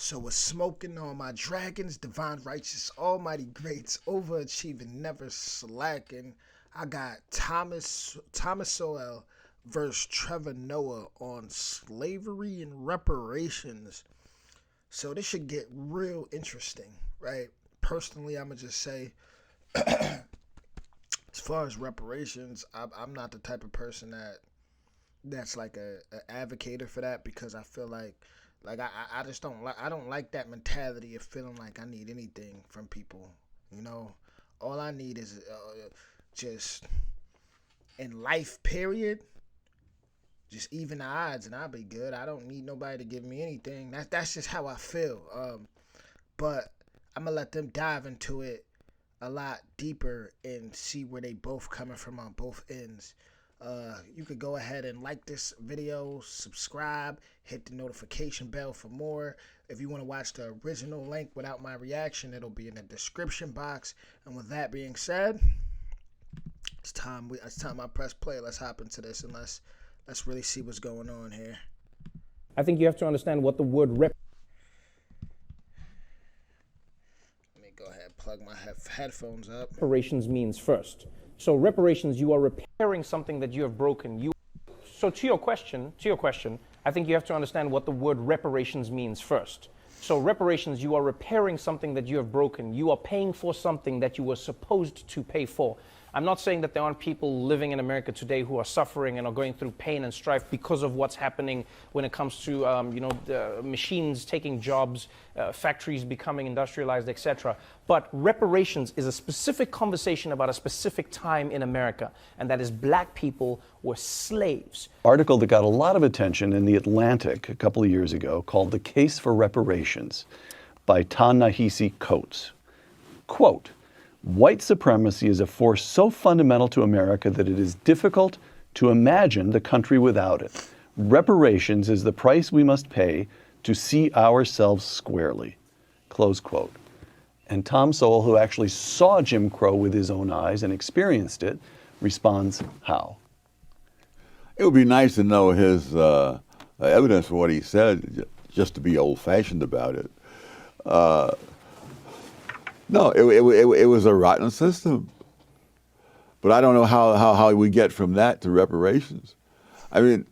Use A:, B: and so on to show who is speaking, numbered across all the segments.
A: So with smoking on my dragons, divine righteous, almighty greats, overachieving, never slacking. I got Thomas Sowell versus Trevor Noah on slavery and reparations. So this should get real interesting, right? Personally, I'm gonna just say, as far as reparations, I'm not the type of person that's like a advocator for that, because I feel like I just don't like that mentality of feeling like I need anything from people. You know, all I need is just in life, period. Just even the odds, and I'll be good. I don't need nobody to give me anything. That's just how I feel. But I'm gonna let them dive into it a lot deeper and see where they both coming from on both ends. You could go ahead and like this video, subscribe, hit the notification bell for more. If you want to watch the original link without my reaction, it'll be in the description box. And with that being said, it's time I press play. Let's hop into this and let's really see what's going on here.
B: I think you have to understand what the word
A: Let me go ahead and plug my headphones up.
B: reparations means first. So reparations, you are repairing something that you have broken. So to your question, I think you have to understand what the word reparations means first. So reparations, you are repairing something that you have broken. You are paying for something that you were supposed to pay for. I'm not saying that there aren't people living in America today who are suffering and are going through pain and strife because of what's happening when it comes to, the machines taking jobs, factories becoming industrialized, etc. But reparations is a specific conversation about a specific time in America, and that is black people were slaves.
C: Article that got a lot of attention in The Atlantic a couple of years ago called The Case for Reparations by Ta-Nehisi Coates. Quote, "White supremacy is a force so fundamental to America that it is difficult to imagine the country without it. Reparations is the price we must pay to see ourselves squarely." Close quote. And Tom Sowell, who actually saw Jim Crow with his own eyes and experienced it, responds how?
D: It would be nice to know his evidence for what he said, just to be old-fashioned about it. No, it was a rotten system. But I don't know how we get from that to reparations. I mean,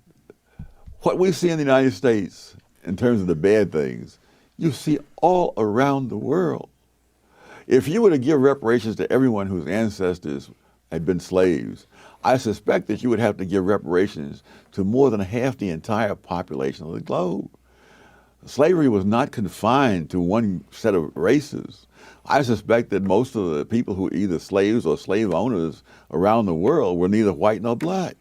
D: what we see in the United States in terms of the bad things, you see all around the world. If you were to give reparations to everyone whose ancestors had been slaves, I suspect that you would have to give reparations to more than half the entire population of the globe. Slavery was not confined to one set of races. I suspect that most of the people who were either slaves or slave owners around the world were neither white nor black.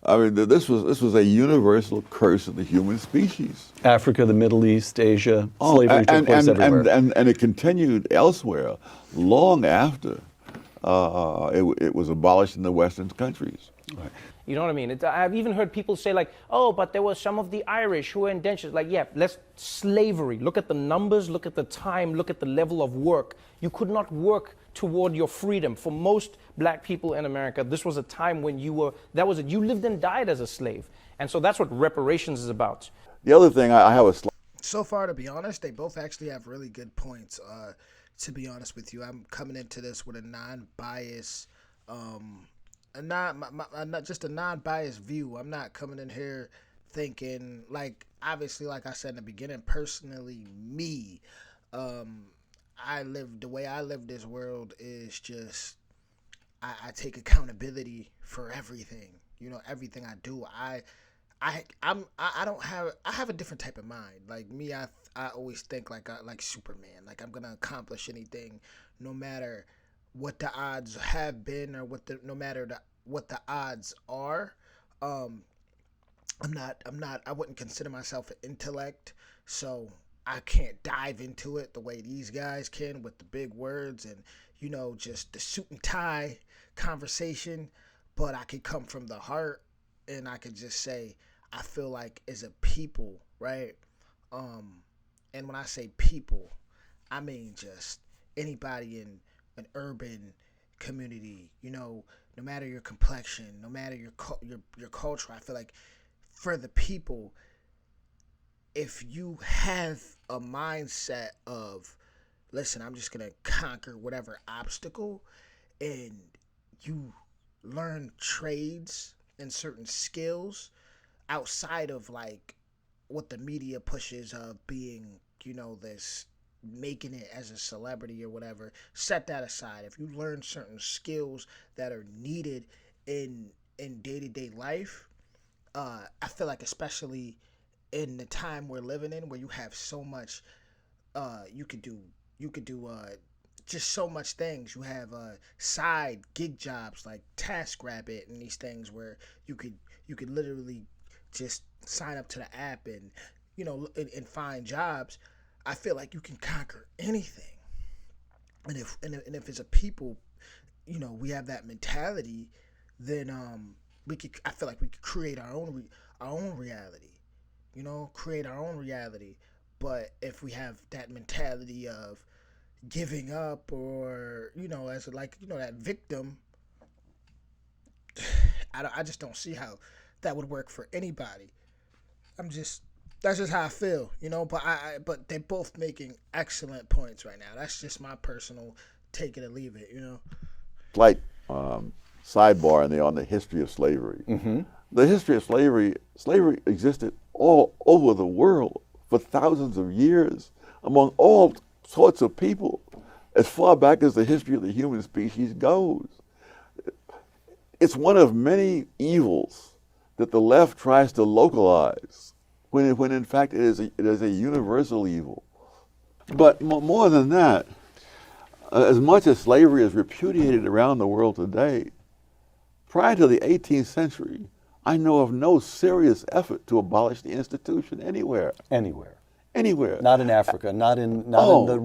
D: I mean, this was a universal curse of the human species.
C: Africa, the Middle East, Asia, slavery took place everywhere.
D: And it continued elsewhere long after it was abolished in the Western countries.
C: Right.
B: You know what I mean? I've even heard people say like, oh, but there were some of the Irish who were indentured. Like, yeah, slavery. Look at the numbers, look at the time, look at the level of work. You could not work toward your freedom. For most black people in America, this was a time when you lived and died as a slave. And so that's what reparations is about.
D: The other thing, I have a
A: So far, to be honest, they both actually have really good points. To be honest with you, I'm coming into this with a non-biased, not just a non-biased view. I'm not coming in here thinking, like, obviously, like I said in the beginning, personally, me, the way I live this world is just, I take accountability for everything. You know, everything I do. I have a different type of mind. Like me, I always think like Superman. Like I'm gonna accomplish anything, no matter what the odds have been or what the odds are. I wouldn't consider myself an intellect, so I can't dive into it the way these guys can with the big words and, you know, just the suit and tie conversation. But I could come from the heart and I could just say, I feel like as a people, right? And when I say people, I mean just anybody in an urban community, you know, no matter your complexion, no matter your culture. I feel like for the people, if you have a mindset of, listen, I'm just gonna conquer whatever obstacle, and you learn trades and certain skills outside of like what the media pushes of being, this making it as a celebrity or whatever. Set that aside. If you learn certain skills that are needed in day-to-day life, I feel like especially in the time we're living in where you have so much you could do just so much things. You have side gig jobs like TaskRabbit and these things where you could literally just sign up to the app and and find jobs. I feel like you can conquer anything. And if it's a people, we have that mentality, then we could. I feel like we could create our own reality. Create our own reality. But if we have that mentality of giving up, or as like that victim, I just don't see how that would work for anybody. That's just how I feel, but they're both making excellent points right now. That's just my personal take it or leave it.
D: Slight sidebar on the history of slavery. The history of slavery existed all over the world for thousands of years among all sorts of people, as far back as the history of the human species goes. It's one of many evils that the left tries to localize, when in fact it is a universal evil. But more than that, as much as slavery is repudiated around the world today, prior to the 18th century, I know of no serious effort to abolish the institution anywhere. Anywhere.
C: Not in Africa, not in the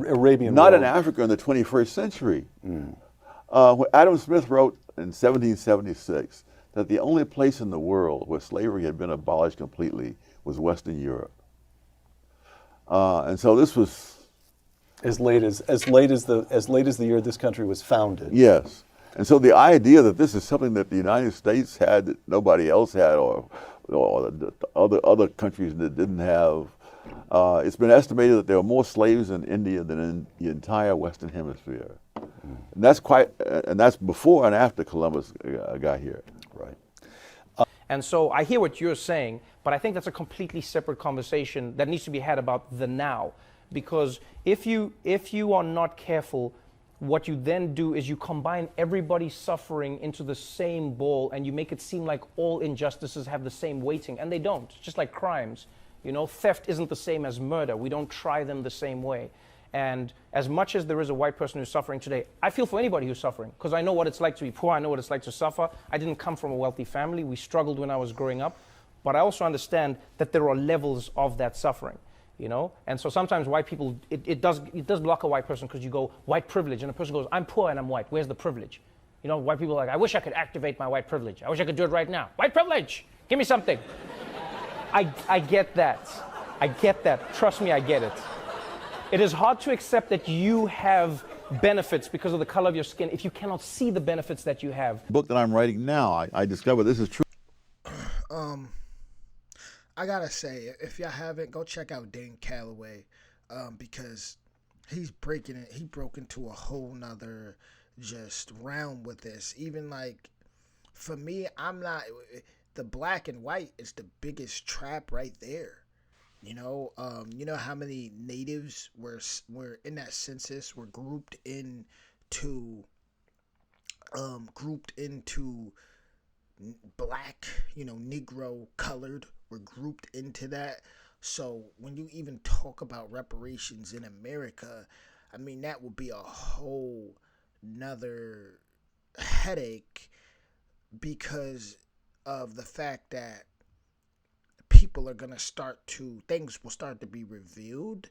C: Arabian
D: not
C: world.
D: in Africa in the 21st century. When Adam Smith wrote in 1776 that the only place in the world where slavery had been abolished completely was Western Europe. And so this was
C: as late as the year this country was founded.
D: Yes. And so the idea that this is something that the United States had that nobody else had, or the other countries that didn't have, it's been estimated that there are more slaves in India than in the entire Western Hemisphere. And that's before and after Columbus got here.
C: Right.
B: And so I hear what you're saying, but I think that's a completely separate conversation that needs to be had about the now. Because if you are not careful, what you then do is you combine everybody's suffering into the same bowl, and you make it seem like all injustices have the same weighting, and they don't. Just like crimes. Theft isn't the same as murder. We don't try them the same way. And as much as there is a white person who's suffering today, I feel for anybody who's suffering, because I know what it's like to be poor. I know what it's like to suffer. I didn't come from a wealthy family. We struggled when I was growing up. But I also understand that there are levels of that suffering. And so sometimes white people, it does block a white person, because you go white privilege, and a person goes, I'm poor and I'm white. Where's the privilege? White people are like, I wish I could activate my white privilege. I wish I could do it right now. White privilege, give me something. I get that. I get that. Trust me, I get it. It is hard to accept that you have benefits because of the color of your skin if you cannot see the benefits that you have.
D: The book that I'm writing now, I discovered this is true.
A: I gotta say, if y'all haven't, go check out Dane Calloway, because he's breaking it. He broke into a whole nother just realm with this. Even like, for me, the black and white is the biggest trap right there. You know how many natives were in that census were grouped into black, Negro, colored, were grouped into that. So when you even talk about reparations in America, I mean, that would be a whole nother headache, because of the fact that things will start to be revealed,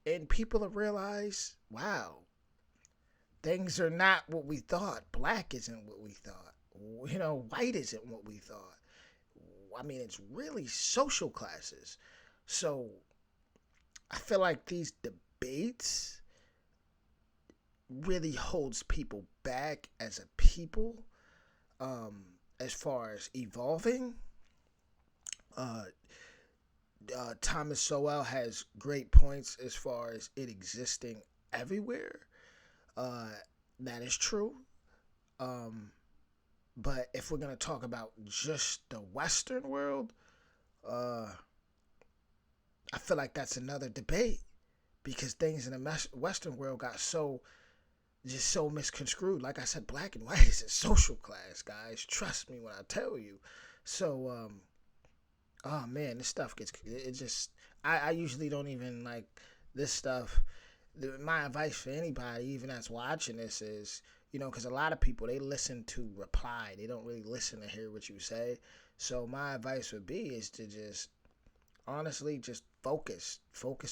A: and people will realize, wow, things are not what we thought. Black isn't what we thought. White isn't what we thought. I mean, it's really social classes. So I feel like these debates really holds people back as a people, as far as evolving. Thomas Sowell has great points as far as it existing everywhere. Uh, that is true. Um, but if we're gonna talk about just the Western world, uh, I feel like that's another debate because things in the Western world got so misconstrued. Like I said, black and white is a social class, guys. Trust me when I tell you. So, oh man, this stuff gets it just. I usually don't even like this stuff. My advice for anybody, even that's watching this, is because a lot of people they listen to reply. They don't really listen to hear what you say. So my advice would be is to just honestly just focus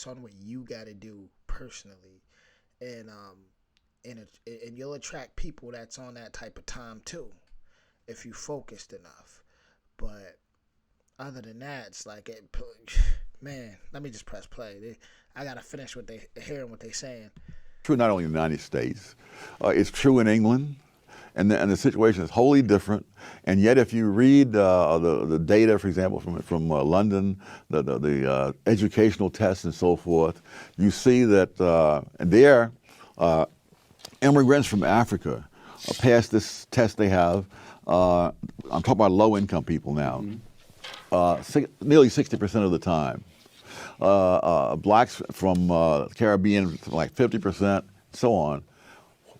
A: on what you got to do personally, and and you'll attract people that's on that type of time too, if you focused enough. But other than that, it's like man. Let me just press play. I gotta finish hearing what they saying.
D: True not only in the United States, it's true in England, and the situation is wholly different. And yet, if you read the data, for example, from London, the educational tests and so forth, you see that there, immigrants from Africa pass this test they have. I'm talking about low-income people now. Nearly 60% of the time. Blacks from the Caribbean, like 50%, so on.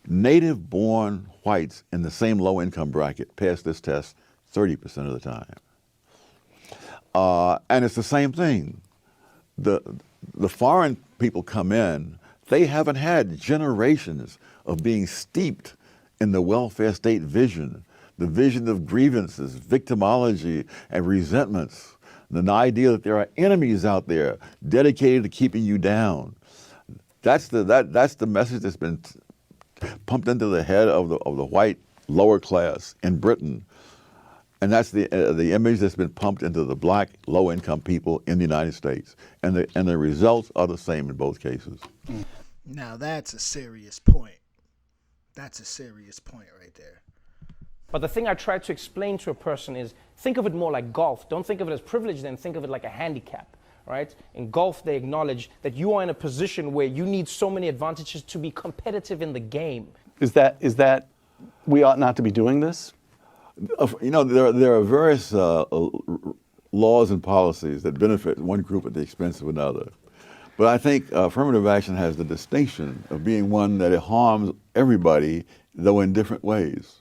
D: Native-born whites in the same low-income bracket pass this test 30% of the time. And it's the same thing. The foreign people come in, they haven't had generations of being steeped in the welfare state vision, the vision of grievances, victimology, and resentments, the idea that there are enemies out there dedicated to keeping you down. That's the message that's been pumped into the head of the white lower class in Britain, and that's the image that's been pumped into the black low-income people in the United States, and the results are the same in both cases.
A: Now that's a serious point. That's a serious point right there.
B: But the thing I try to explain to a person is, think of it more like golf. Don't think of it as privilege, then think of it like a handicap, right? In golf, they acknowledge that you are in a position where you need so many advantages to be competitive in the game.
C: Is that we ought not to be doing this?
D: There are various laws and policies that benefit one group at the expense of another. But I think affirmative action has the distinction of being one that it harms everybody, though in different ways.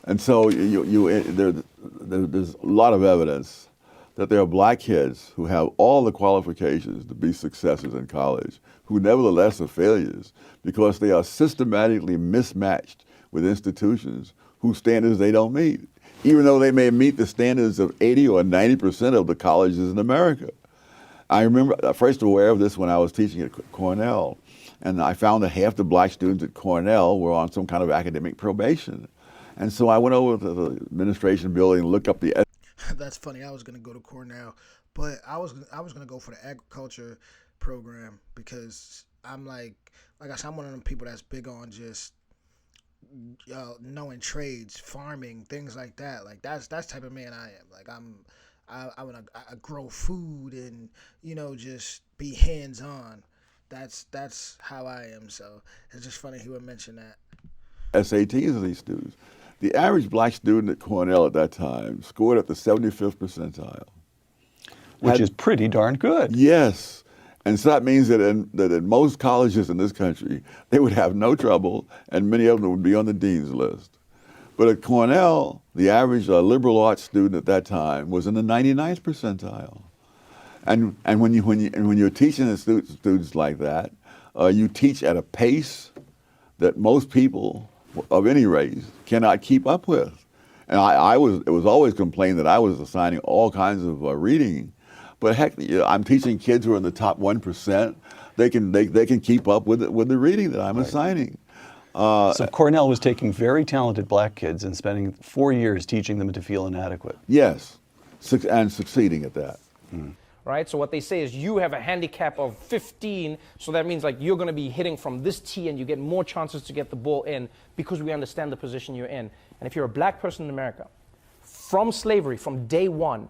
D: And so there's a lot of evidence that there are black kids who have all the qualifications to be successes in college, who nevertheless are failures because they are systematically mismatched with institutions whose standards they don't meet, even though they may meet the standards of 80 or 90% of the colleges in America. I remember first aware of this when I was teaching at Cornell, and I found that half the black students at Cornell were on some kind of academic probation. And so I went over to the administration building and looked up the.
A: That's funny. I was gonna go to Cornell, but I was gonna go for the agriculture program because I'm like I said, I'm one of them people that's big on just knowing trades, farming, things like that. Like that's the type of man I am. Like I want to grow food and just be hands on. That's how I am. So it's just funny he would mention that.
D: SATs of these students. The average black student at Cornell at that time scored at the 75th percentile.
C: Which is pretty darn good.
D: Yes. And so that means that in most colleges in this country, they would have no trouble, and many of them would be on the dean's list. But at Cornell, the average liberal arts student at that time was in the 99th percentile. And when you're teaching the students like that, you teach at a pace that most people of any race cannot keep up with. And it was always complained that I was assigning all kinds of reading, but heck, I'm teaching kids who are in the top 1%. They can keep up with the reading that I'm assigning.
C: So Cornell was taking very talented black kids and spending 4 years teaching them to feel inadequate.
D: Yes, and succeeding at that.
B: Right? So what they say is you have a handicap of 15, so that means like you're going to be hitting from this tee and you get more chances to get the ball in because we understand the position you're in. And if you're a black person in America, from slavery, from day one,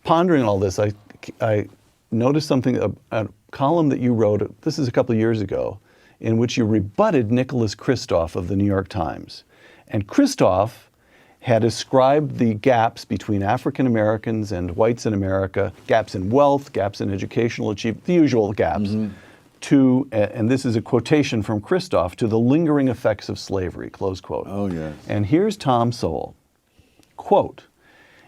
C: pondering all this, I noticed something, a column that you wrote, this is a couple of years ago, in which you rebutted Nicholas Kristof of the New York Times. And Kristof had ascribed the gaps between African Americans and whites in America, gaps in wealth, gaps in educational achievement, the usual gaps, to, and this is a quotation from Kristof, to the lingering effects of slavery, close quote.
D: Oh, yes.
C: And here's Tom Sowell, quote,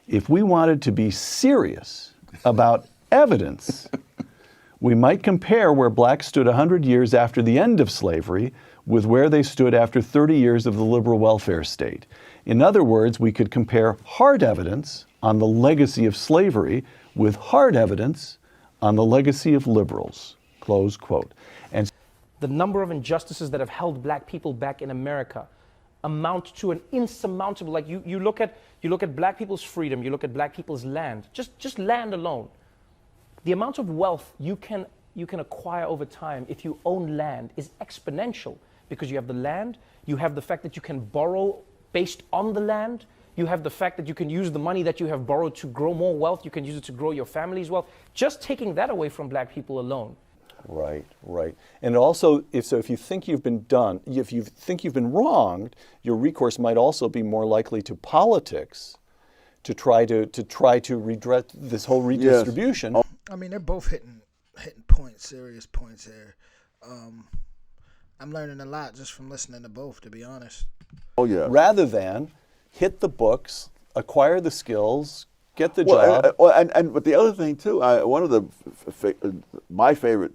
C: "If we wanted to be serious about evidence, we might compare where blacks stood 100 years after the end of slavery with where they stood after 30 years of the liberal welfare state. In other words, we could compare hard evidence on the legacy of slavery with hard evidence on the legacy of liberals," close quote. And
B: The number of injustices that have held black people back in America amount to an insurmountable, like you look at black people's freedom, you look at black people's land, just land alone. The amount of wealth you can acquire over time if you own land is exponential, because you have the land, you have the fact that you can borrow based on the land, you have the fact that you can use the money that you have borrowed to grow more wealth, you can use it to grow your family's wealth. Just taking that away from black people alone.
C: right, right. And also, if you think you've been done, if you think you've been wronged, your recourse might also be more likely to politics to try to redress this whole redistribution.
A: I mean, they're both hitting points, serious points here. I'm learning a lot just from listening to both, to be honest.
D: Oh, yeah.
C: Rather than hit the books, acquire the skills, get the job.
D: But the other thing too, one of my favorite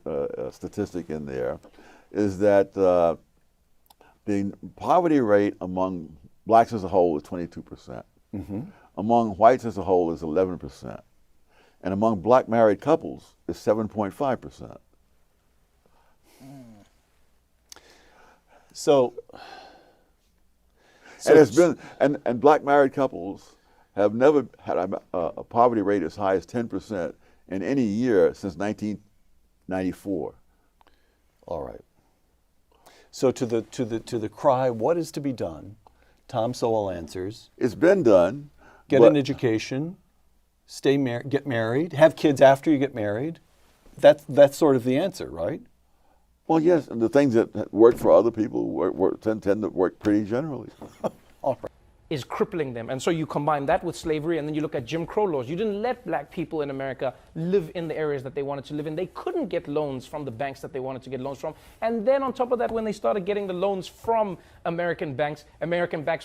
D: statistic in there is that the poverty rate among blacks as a whole is 22%. Among whites as a whole is 11%, and among black married couples is 7.5%.
C: So
D: And it's been and black married couples have never had a poverty rate as high as 10% in any year since 1994.
C: all right. So to the cry, what is to be done? Tom Sowell answers:
D: It's been done.
C: get
D: but-
C: an education, get married, have kids after you get married. That's sort of the answer, right?
D: Well, yes, and the things that work for other people tend to work pretty generally.
C: All right.
B: Is crippling them. And so you combine that with slavery, and then you look at Jim Crow laws. You didn't let black people in America live in the areas that they wanted to live in. They couldn't get loans from the banks that they wanted to get loans from. And then on top of that, when they started getting the loans from American banks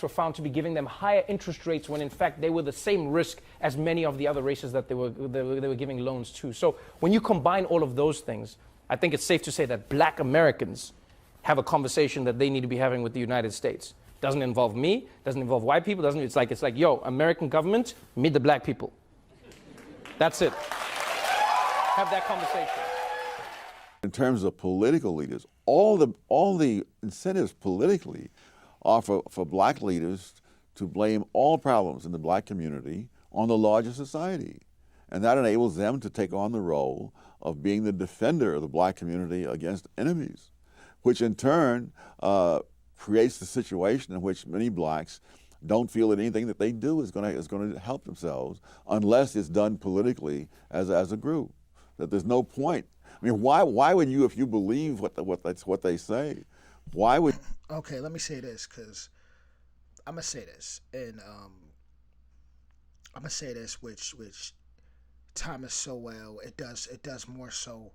B: were found to be giving them higher interest rates when in fact they were the same risk as many of the other races that they were giving loans to. So when you combine all of those things, I think it's safe to say that black Americans have a conversation that they need to be having with the United States. Doesn't involve me, doesn't involve white people, it's like, yo, American government, meet the black people. That's it. Have that conversation.
D: In terms of political leaders, all the incentives politically are for black leaders to blame all problems in the black community on the larger society. And that enables them to take on the role of being the defender of the black community against enemies, which in turn creates the situation in which many blacks don't feel that anything that they do is going to help themselves unless it's done politically as a group. That there's no point. I mean, why would you, if you believe what they say, why would?
A: Okay, let me say this, because I'm gonna say this, and I'm gonna say this, which Thomas Sowell, it does more so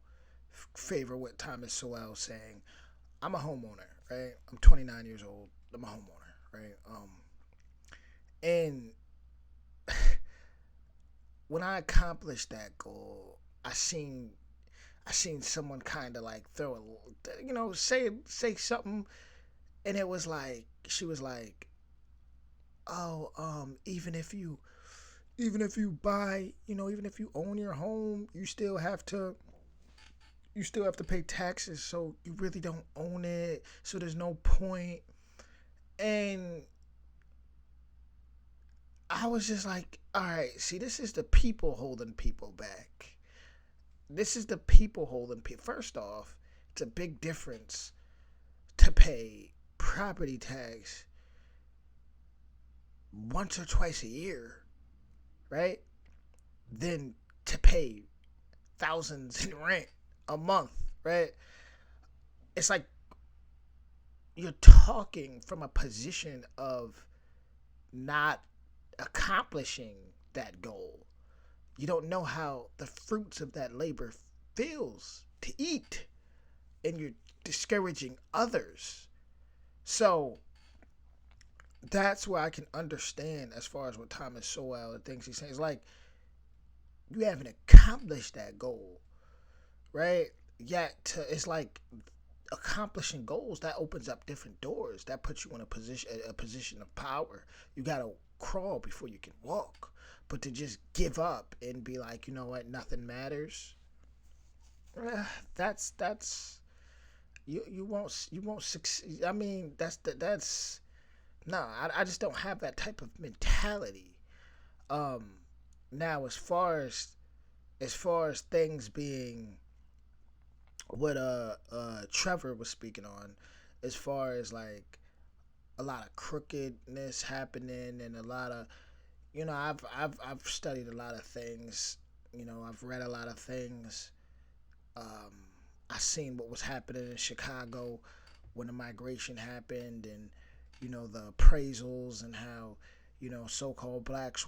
A: favor what Thomas Sowell saying. I'm a homeowner, right? I'm 29 years old. I'm a homeowner, right? And when I accomplished that goal, I seen someone kind of like throw a, say something, and it was like, she was like, oh, even if you buy, even if you own your home, you still have to pay taxes, so you really don't own it, so there's no point. And I was just like, all right, see, this is the people holding people back. This is the people holding people. First off, it's a big difference to pay property tax once or twice a year, right? than to pay thousands in rent a month, right? It's like you're talking from a position of not accomplishing that goal. You don't know how the fruits of that labor feels to eat, and you're discouraging others. So that's where I can understand as far as what Thomas Sowell and things he's saying. It's like you haven't accomplished that goal, right? Yet it's like accomplishing goals that opens up different doors. That puts you in a position of power. You gotta crawl before you can walk. But to just give up and be like, you know what, nothing matters. That's you won't succeed. I mean, that's no. I just don't have that type of mentality. Um, Now as far as things being what Trevor was speaking on, as far as like a lot of crookedness happening and a lot of, I've studied a lot of things. I've read a lot of things. um I seen what was happening in Chicago when the migration happened, and the appraisals, and how so-called blacks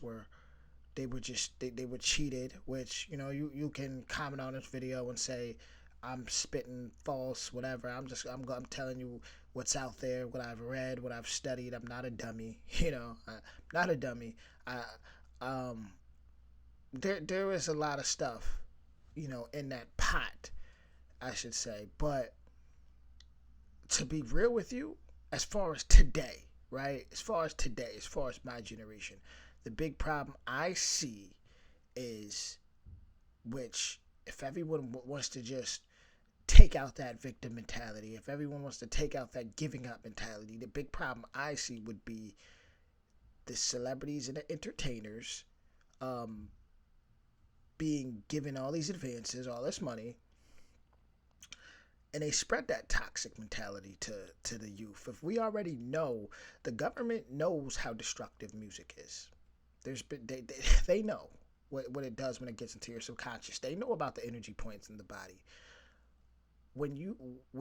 A: they were cheated, which you can comment on this video and say I'm spitting false, whatever. I'm telling you what's out there, what I've read, what I've studied. I'm not a dummy. I'm not a dummy. I um there is a lot of stuff in that pot, I should say. But to be real with you, as far as today, right? As far as my generation, the big problem I see is, which if everyone wants to just take out that victim mentality, if everyone wants to take out that giving up mentality, the big problem I see would be the celebrities and the entertainers um, being given all these advances, all this money, and they spread that toxic mentality to the youth. If we already know, the government knows how destructive music is. They know what it does when it gets into your subconscious. They know about the energy points in the body. When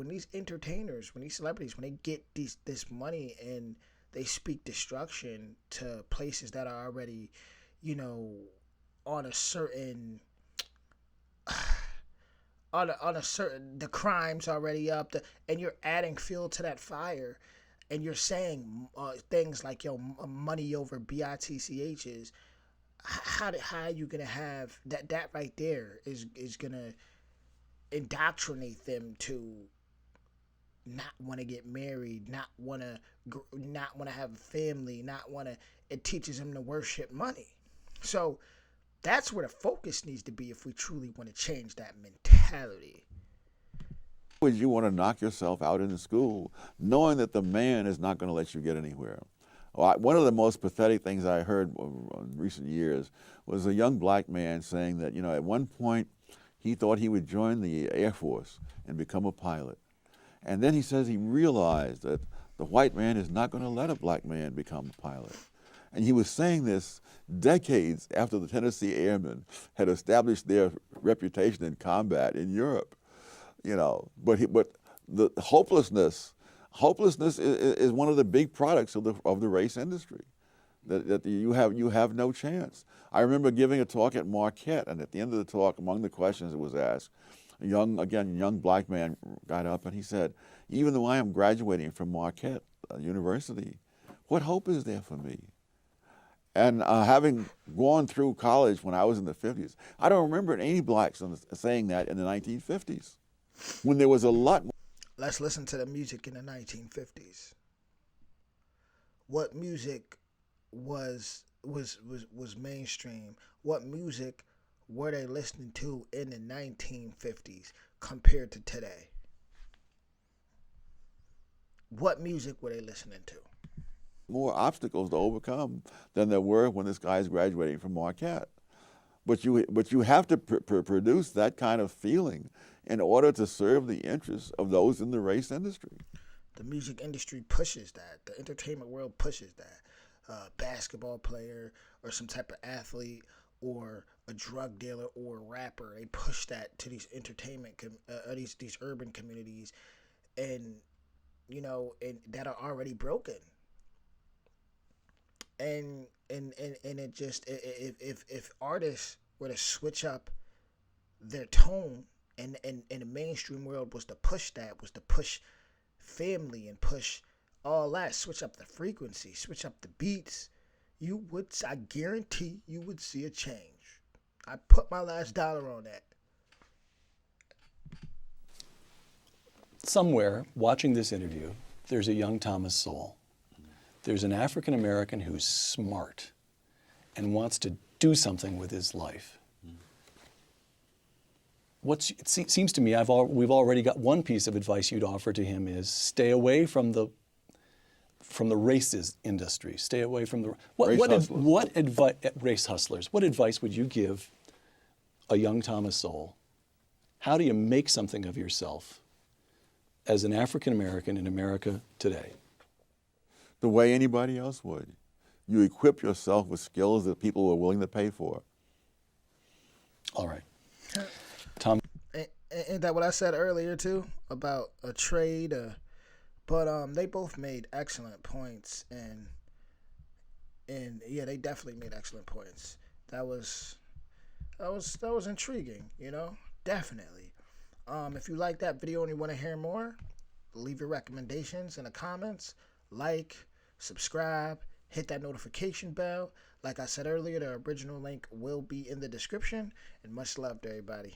A: these entertainers, when these celebrities, when they get this money and they speak destruction to places that are already, on a certain on a certain, the crime's already up, and you're adding fuel to that fire, and you're saying things like money over bitchs. How are you gonna have that right there is gonna indoctrinate them to not want to get married, not want to have a family, not want to. It teaches them to worship money. So that's where the focus needs to be if we truly want to change that mentality.
D: Would you want to knock yourself out in school knowing that the man is not going to let you get anywhere? Well, one of the most pathetic things I heard in recent years was a young black man saying that, at one point he thought he would join the Air Force and become a pilot. And then he says he realized that the white man is not going to let a black man become a pilot. And he was saying this decades after the Tennessee Airmen had established their reputation in combat in Europe. But the hopelessness is one of the big products of the race industry. That you have no chance. I remember giving a talk at Marquette, and at the end of the talk, among the questions that was asked, a young black man got up and he said, "Even though I am graduating from Marquette University, what hope is there for me?" And having gone through college when I was in the 50s, I don't remember any blacks saying that in the 1950s, when there was a lot more.
A: Let's listen to the music in the 1950s. What music was mainstream? What music were they listening to in the 1950s compared to today? What music were they listening to?
D: More obstacles to overcome than there were when this guy is graduating from Marquette. But you have to produce that kind of feeling in order to serve the interests of those in the race industry.
A: The music industry pushes that. The entertainment world pushes that. Basketball player or some type of athlete or a drug dealer or a rapper. They push that to these these urban communities, and and that are already broken. And it just, if artists were to switch up their tone, and the mainstream world was to push that, was to push family and push all that, switch up the frequency, switch up the beats, I guarantee you would see a change. I put my last dollar on that.
C: Somewhere watching this interview, there's a young Thomas Sowell. There's an African American who's smart and wants to do something with his life. It seems to me we've already got one piece of advice you'd offer to him is stay away from the races industry. Stay away from the race hustlers. What advice would you give a young Thomas Sowell? How do you make something of yourself as an African American in America today?
D: The way anybody else would. You equip yourself with skills that people are willing to pay for.
C: All right. Tom?
A: Ain't that what I said earlier, too, about a trade? But they both made excellent points, and yeah, they definitely made excellent points. That was intriguing, definitely. If you like that video and you want to hear more, leave your recommendations in the comments, like, subscribe, hit that notification bell. Like I said earlier, the original link will be in the description, and much love to everybody.